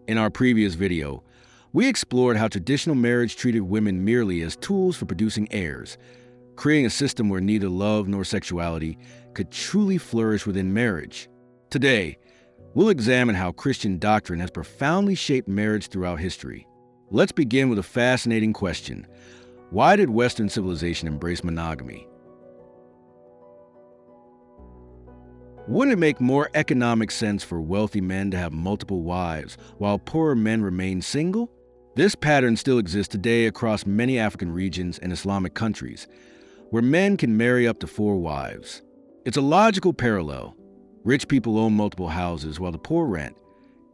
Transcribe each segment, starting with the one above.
In our previous video, we explored how traditional marriage treated women merely as tools for producing heirs, creating a system where neither love nor sexuality could truly flourish within marriage. Today, we'll examine how Christian doctrine has profoundly shaped marriage throughout history. Let's begin with a fascinating question. Why did Western civilization embrace monogamy? Wouldn't it make more economic sense for wealthy men to have multiple wives while poorer men remain single? This pattern still exists today across many African regions and Islamic countries, where men can marry up to 4 wives. It's a logical parallel. Rich people own multiple houses while the poor rent.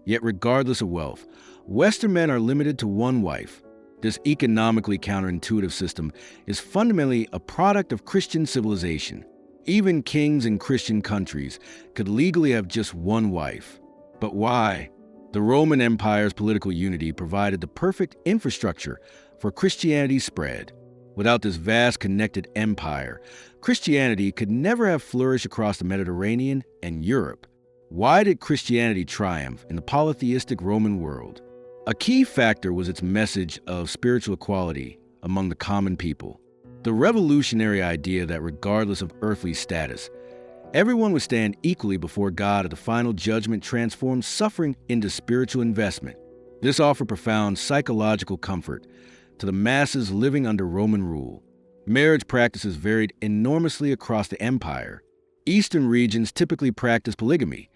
Yet regardless of wealth, Western men are limited to 1 wife. This economically counterintuitive system is fundamentally a product of Christian civilization. Even kings in Christian countries could legally have just 1 wife. But why? The Roman Empire's political unity provided the perfect infrastructure for Christianity's spread. Without this vast connected empire, Christianity could never have flourished across the Mediterranean and Europe. Why did Christianity triumph in the polytheistic Roman world? A key factor was its message of spiritual equality among the common people. The revolutionary idea that regardless of earthly status, everyone would stand equally before God at the final judgment transformed suffering into spiritual investment. This offered profound psychological comfort to the masses living under Roman rule. Marriage practices varied enormously across the empire. Eastern regions typically practiced polygamy,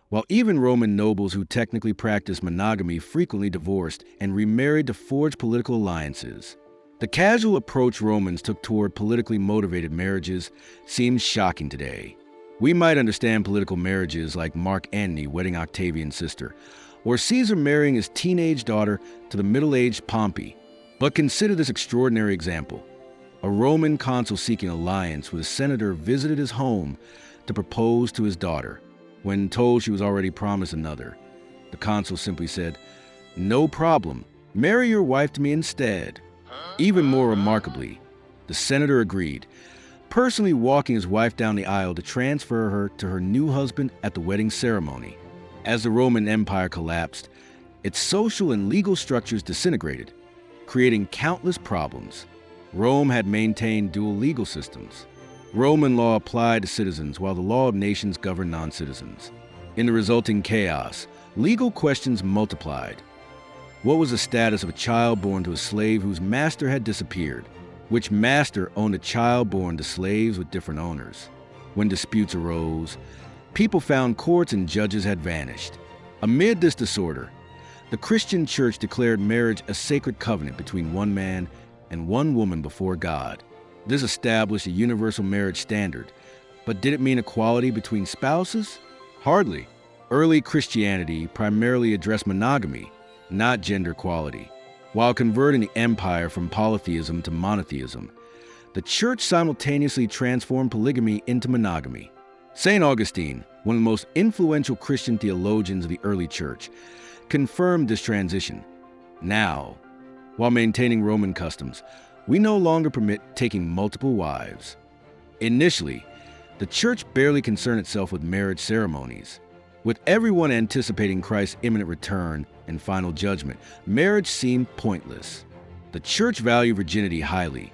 while even Roman nobles who technically practiced monogamy frequently divorced and remarried to forge political alliances. The casual approach Romans took toward politically motivated marriages seems shocking today. We might understand political marriages like Mark Antony wedding Octavian's sister, or Caesar marrying his teenage daughter to the middle-aged Pompey. But consider this extraordinary example. A Roman consul seeking alliance with a senator visited his home to propose to his daughter. When told she was already promised another, the consul simply said, "No problem, marry your wife to me instead." Even more remarkably, the senator agreed, personally walking his wife down the aisle to transfer her to her new husband at the wedding ceremony. As the Roman Empire collapsed, its social and legal structures disintegrated, creating countless problems. Rome had maintained dual legal systems. Roman law applied to citizens while the law of nations governed non-citizens. In the resulting chaos, legal questions multiplied. What was the status of a child born to a slave whose master had disappeared? Which master owned a child born to slaves with different owners? When disputes arose, people found courts and judges had vanished. Amid this disorder, the Christian Church declared marriage a sacred covenant between 1 man and 1 woman before God. This established a universal marriage standard. But did it mean equality between spouses? Hardly. Early Christianity primarily addressed monogamy, not gender equality. While converting the empire from polytheism to monotheism, the church simultaneously transformed polygamy into monogamy. St. Augustine, one of the most influential Christian theologians of the early church, confirmed this transition. Now, while maintaining Roman customs, we no longer permit taking multiple wives. Initially, the church barely concerned itself with marriage ceremonies. With everyone anticipating Christ's imminent return and final judgment, marriage seemed pointless. The church valued virginity highly,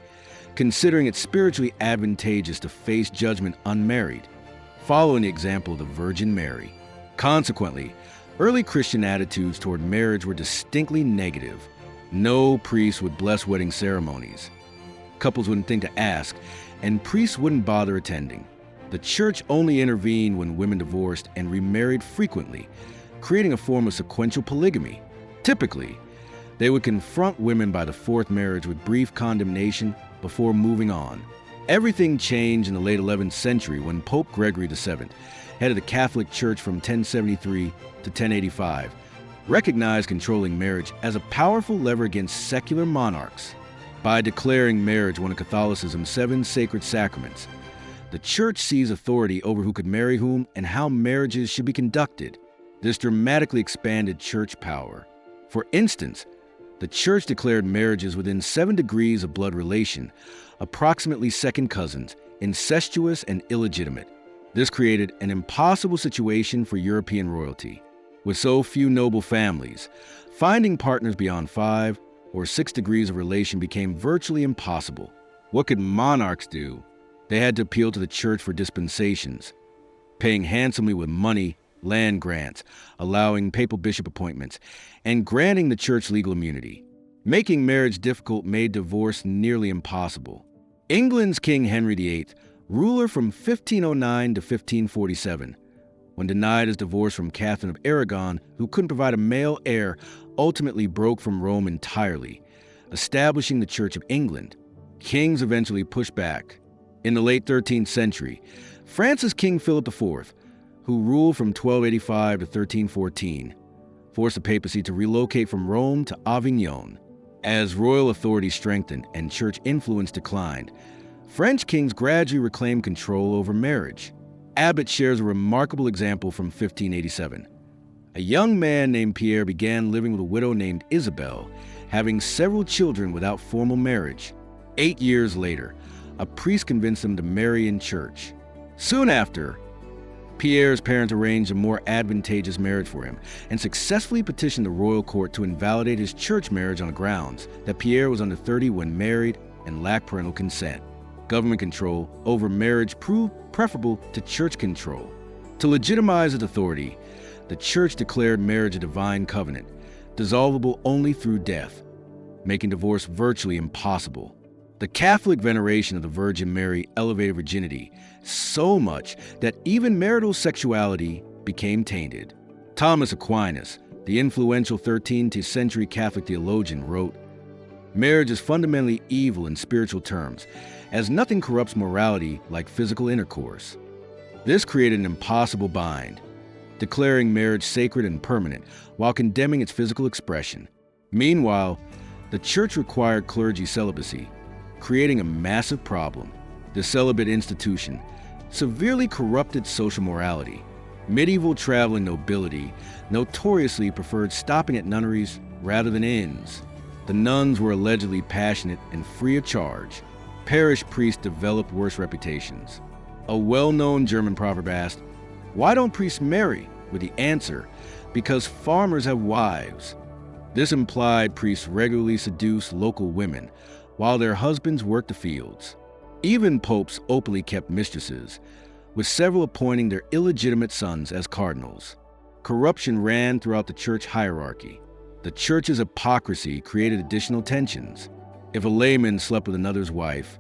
considering it spiritually advantageous to face judgment unmarried, following the example of the Virgin Mary. Consequently, early Christian attitudes toward marriage were distinctly negative. No priest would bless wedding ceremonies. Couples wouldn't think to ask, and priests wouldn't bother attending. The church only intervened when women divorced and remarried frequently, creating a form of sequential polygamy. Typically, they would confront women by the 4th marriage with brief condemnation before moving on. Everything changed in the late 11th century when Pope Gregory VII, head of the Catholic Church from 1073 to 1085, recognized controlling marriage as a powerful lever against secular monarchs. By declaring marriage one of Catholicism's 7 sacred sacraments, the church seized authority over who could marry whom and how marriages should be conducted. This dramatically expanded church power. For instance, the church declared marriages within 7 degrees of blood relation, approximately second cousins, incestuous and illegitimate. This created an impossible situation for European royalty. With so few noble families, finding partners beyond 5 or 6 degrees of relation became virtually impossible. What could monarchs do? They had to appeal to the church for dispensations, paying handsomely with money, land grants, allowing papal bishop appointments, and granting the church legal immunity. Making marriage difficult made divorce nearly impossible. England's King Henry VIII, ruler from 1509 to 1547, when denied his divorce from Catherine of Aragon, who couldn't provide a male heir, ultimately broke from Rome entirely, establishing the Church of England. Kings eventually pushed back. In the late 13th century, France's King Philip IV, who ruled from 1285 to 1314, forced the papacy to relocate from Rome to Avignon. As royal authority strengthened and church influence declined, French kings gradually reclaimed control over marriage. Abbott shares a remarkable example from 1587. A young man named Pierre began living with a widow named Isabel, having several children without formal marriage. 8 years later, a priest convinced him to marry in church. Soon after, Pierre's parents arranged a more advantageous marriage for him and successfully petitioned the royal court to invalidate his church marriage on the grounds that Pierre was under 30 when married and lacked parental consent. Government control over marriage proved preferable to church control. To legitimize its authority, the church declared marriage a divine covenant, dissolvable only through death, making divorce virtually impossible. The Catholic veneration of the Virgin Mary elevated virginity so much that even marital sexuality became tainted. Thomas Aquinas, the influential 13th century Catholic theologian, wrote, "Marriage is fundamentally evil in spiritual terms, as nothing corrupts morality like physical intercourse." This created an impossible bind, declaring marriage sacred and permanent while condemning its physical expression. Meanwhile, the church required clergy celibacy, creating a massive problem. The celibate institution severely corrupted social morality. Medieval traveling nobility notoriously preferred stopping at nunneries rather than inns. The nuns were allegedly passionate and free of charge. Parish priests developed worse reputations. A well-known German proverb asked, "Why don't priests marry?" with the answer, "Because farmers have wives." This implied priests regularly seduced local women while their husbands worked the fields. Even popes openly kept mistresses, with several appointing their illegitimate sons as cardinals. Corruption ran throughout the church hierarchy. The church's hypocrisy created additional tensions. If a layman slept with another's wife,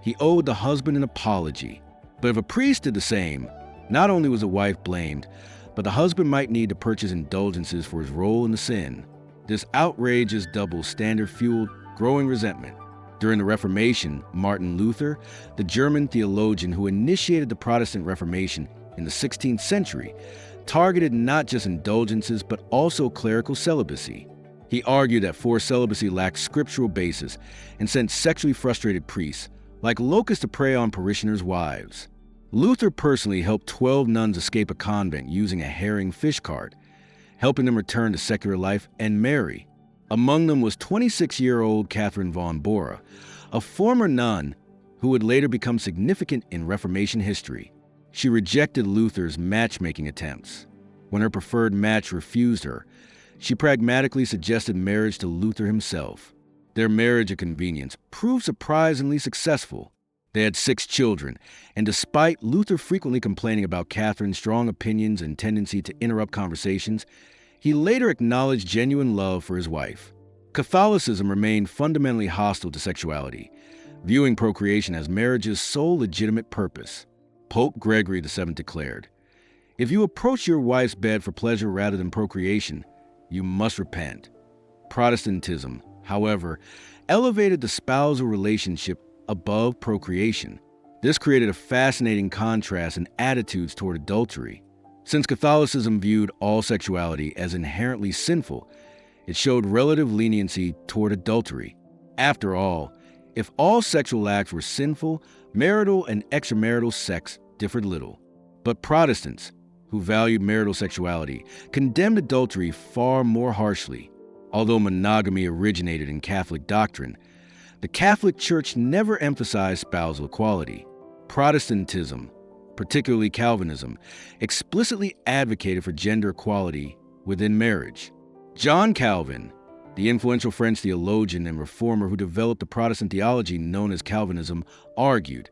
he owed the husband an apology. But if a priest did the same, not only was the wife blamed, but the husband might need to purchase indulgences for his role in the sin. This outrageous double standard fueled growing resentment. During the Reformation, Martin Luther, the German theologian who initiated the Protestant Reformation in the 16th century, targeted not just indulgences but also clerical celibacy. He argued that forced celibacy lacked scriptural basis and sent sexually frustrated priests, like locusts, to prey on parishioners' wives. Luther personally helped 12 nuns escape a convent using a herring fish cart, helping them return to secular life and marry. Among them was 26-year-old Catherine von Bora, a former nun who would later become significant in Reformation history. She rejected Luther's matchmaking attempts. When her preferred match refused her, she pragmatically suggested marriage to Luther himself. Their marriage of convenience proved surprisingly successful. They had 6 children, and despite Luther frequently complaining about Catherine's strong opinions and tendency to interrupt conversations, he later acknowledged genuine love for his wife. Catholicism remained fundamentally hostile to sexuality, viewing procreation as marriage's sole legitimate purpose. Pope Gregory VII declared, "If you approach your wife's bed for pleasure rather than procreation, you must repent." Protestantism, however, elevated the spousal relationship above procreation. This created a fascinating contrast in attitudes toward adultery. Since Catholicism viewed all sexuality as inherently sinful, it showed relative leniency toward adultery. After all, if all sexual acts were sinful, marital and extramarital sex differed little. But Protestants, who valued marital sexuality, condemned adultery far more harshly. Although monogamy originated in Catholic doctrine, the Catholic Church never emphasized spousal equality. Protestantism, particularly Calvinism, explicitly advocated for gender equality within marriage. John Calvin, the influential French theologian and reformer who developed the Protestant theology known as Calvinism, argued,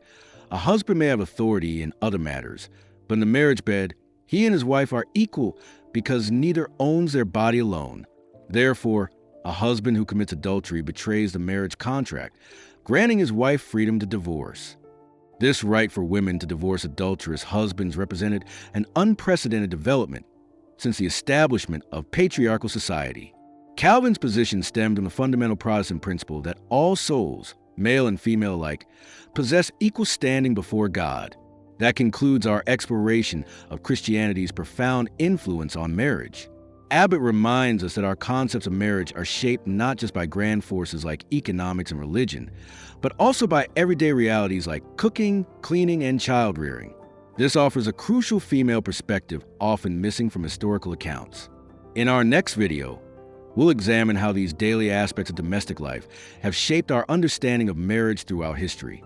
a husband may have authority in other matters, but in the marriage bed, he and his wife are equal because neither owns their body alone. Therefore, a husband who commits adultery betrays the marriage contract, granting his wife freedom to divorce. This right for women to divorce adulterous husbands represented an unprecedented development since the establishment of patriarchal society. Calvin's position stemmed from the fundamental Protestant principle that all souls, male and female alike, possess equal standing before God. That concludes our exploration of Christianity's profound influence on marriage. Abbott reminds us that our concepts of marriage are shaped not just by grand forces like economics and religion, but also by everyday realities like cooking, cleaning, and child-rearing. This offers a crucial female perspective often missing from historical accounts. In our next video, we'll examine how these daily aspects of domestic life have shaped our understanding of marriage throughout history.